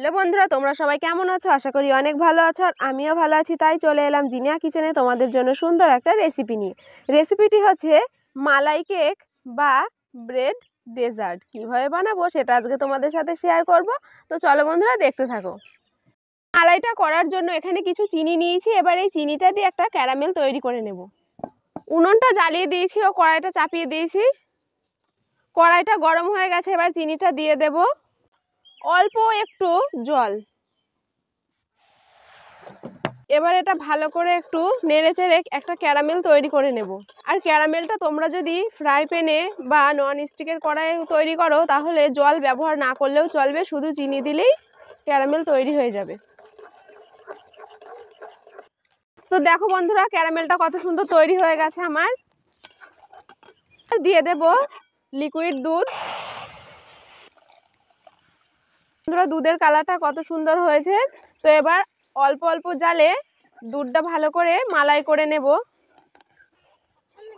Hello বন্ধুরা, তোমরা সবাই কেমন আছো? আশা করি অনেক ভালো আছো। আর আমিও ভালো আছি। তাই চলে এলাম জিনিয়া কিচেনে তোমাদের জন্য সুন্দর একটা রেসিপি নিয়ে। রেসিপিটি হচ্ছে মালাই কেক বা ব্রেড ডেজার্ট। কীভাবে বানাবো সেটা আজকে তোমাদের সাথে শেয়ার করব। তো চলো বন্ধুরা, দেখতে থাকো। মালাইটা করার জন্য এখানে কিছু চিনি নিয়েছি। এবার এই চিনিটা দিয়ে একটা ক্যারামেল তৈরি করে নেব। উনুনটা জ্বালিয়ে দিয়েছি ও কড়াইটা চাপিয়ে দিয়েছি। কড়াইটা গরম হয়ে গেছে, এবার চিনিটা দিয়ে দেব। অল্প একটু জল। এবার এটা ভালো করে একটু নেড়ে চেড়ে একটা ক্যারামেল তৈরি করে নেব। আর ক্যারামেলটা তোমরা যদি ফ্রাই প্যানে বা নন স্টিকের কড়াইয়ে তৈরি করো তাহলে জল ব্যবহার না করলেও চলবে, শুধু চিনি দিলেই ক্যারামেল তৈরি হয়ে যাবে। তো দেখো বন্ধুরা, ক্যারামেলটা কত সুন্দর তৈরি হয়ে গেছে আমার। দিয়ে দেব লিকুইড দুধ। বন্ধুরা, দুধের কালারটা কত সুন্দর হয়েছে। তো এবার অল্প অল্প জালে দুধটা ভালো করে মালাই করে নেব।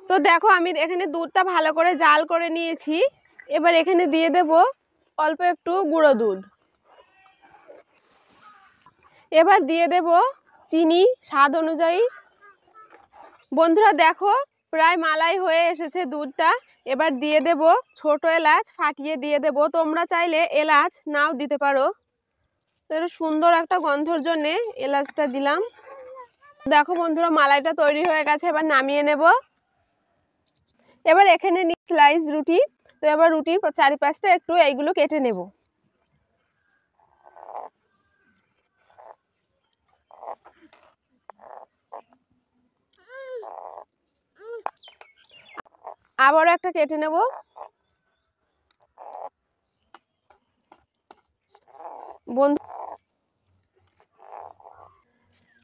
তো দেখো, আমি এখানে দুধটা ভালো করে জাল করে নিয়েছি। এবার এখানে দিয়ে দেব অল্প একটু গুঁড়ো দুধ। এবার দিয়ে দেব চিনি স্বাদ অনুযায়ী। বন্ধুরা দেখো, প্রায় মালাই হয়ে এসেছে দুধটা। এবার দিয়ে দেব ছোট এলাচ ফাটিয়ে দিয়ে দেব। তোমরা চাইলে এলাচ নাও দিতে পারো। তো এটা সুন্দর একটা গন্ধর জন্যে এলাচটা দিলাম। দেখো বন্ধুরা, মালাইটা তৈরি হয়ে গেছে। এবার নামিয়ে নেব। এবার এখানে নিই স্লাইস রুটি। তো এবার রুটির চারিপাশটা একটু এইগুলো কেটে নেব। আবারও একটা কেটে নেব।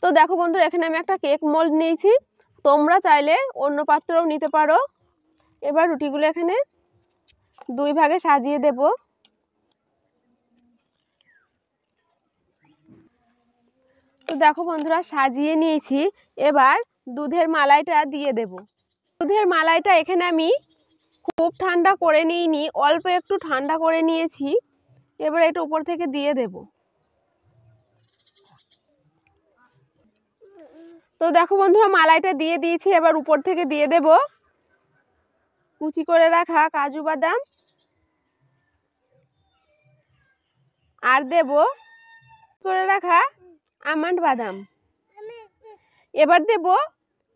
তো দেখো বন্ধুরা, এখানে আমি একটা কেক মোল্ড নিয়েছি। তোমরা চাইলে অন্য পাত্রও নিতে পারো। এবার রুটিগুলো এখানে দুই ভাগে সাজিয়ে দেব। তো দেখো বন্ধুরা, সাজিয়ে নিয়েছি। এবার দুধের মালাইটা দিয়ে দেব। দুধের মালাইটা এখানে আমি খুব ঠান্ডা করে নিইনি, অল্প একটু ঠান্ডা করে নিয়েছি। এবার এটা উপর থেকে দিয়ে দেব। তো দেখো বন্ধুরা, মালাইটা দিয়ে দিয়েছি। এবার উপর থেকে দিয়ে দেব কুচি করে রাখা কাজু বাদাম, আর দেব করে রাখা আমন্ড বাদাম। এবার দেব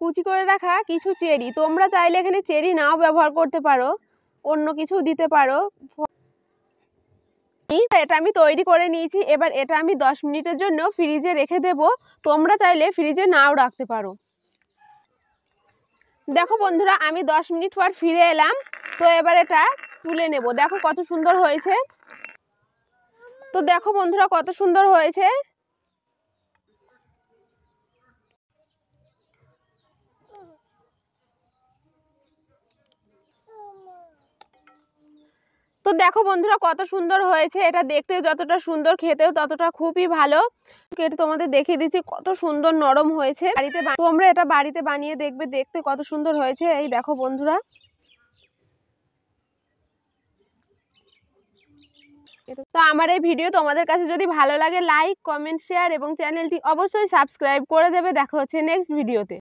কুচি করে রাখা কিছু চেরি। তোমরা চাইলে এখানে চেরি নাও ব্যবহার করতে পারো, অন্য কিছু দিতে পারো। এটা আমি তৈরি করে নিয়েছি। এবার এটা আমি 10 মিনিটের জন্য ফ্রিজে রেখে দেব। তোমরা চাইলে ফ্রিজে নাও রাখতে পারো। দেখো বন্ধুরা, আমি 10 মিনিট পর ফিরে এলাম। তো এবার এটা তুলে নেব। দেখো কত সুন্দর হয়েছে। তো দেখো বন্ধুরা, কত সুন্দর হয়েছে। তো দেখো বন্ধুরা, কত সুন্দর হয়েছে। এটা দেখতেও যতটা সুন্দর, খেতেও ততটা খুবই ভালো। এটা তোমাদের দেখিয়ে দিচ্ছি কত সুন্দর নরম হয়েছে। তোমরা এটা বাড়িতে বানিয়ে দেখবে, দেখতে কত সুন্দর হয়েছে। এই দেখো বন্ধুরা। তো আমার এই ভিডিও তোমাদের কাছে যদি ভালো লাগে, লাইক কমেন্ট শেয়ার এবং চ্যানেলটি অবশ্যই সাবস্ক্রাইব করে দেবে। দেখা হচ্ছে নেক্সট ভিডিওতে।